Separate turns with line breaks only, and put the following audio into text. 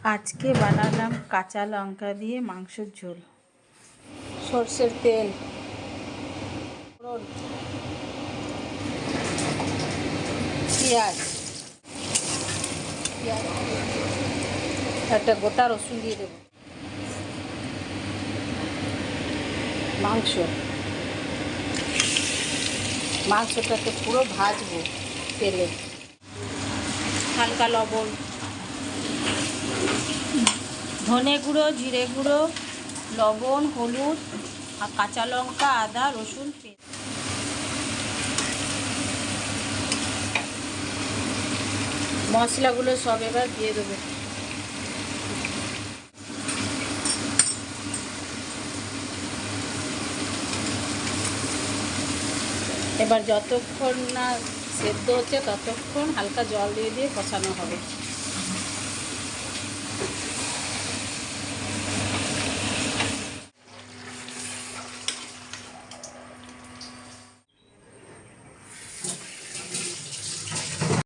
আজকে বানালাম কাঁচা লঙ্কা দিয়ে মাংসের ঝোল। সর্ষের তেল, ফোড়ন, পেঁয়াজ, একটা গোটা রসুন দিয়ে দেবো। মাংসটাকে পুরো ভাজবো তেলে। হালকা লবণ, ধনে গুঁড়ো, জিরে গুঁড়ো, লবণ, হলুদ আর কাঁচা লঙ্কা, আদা, রসুন পেস্ট। মশলাগুলো সব এবার দিয়ে দেবো। এবার যতক্ষণ না সেদ্ধ হচ্ছে ততক্ষণ হালকা জল দিয়ে দিয়ে কষানো হবে।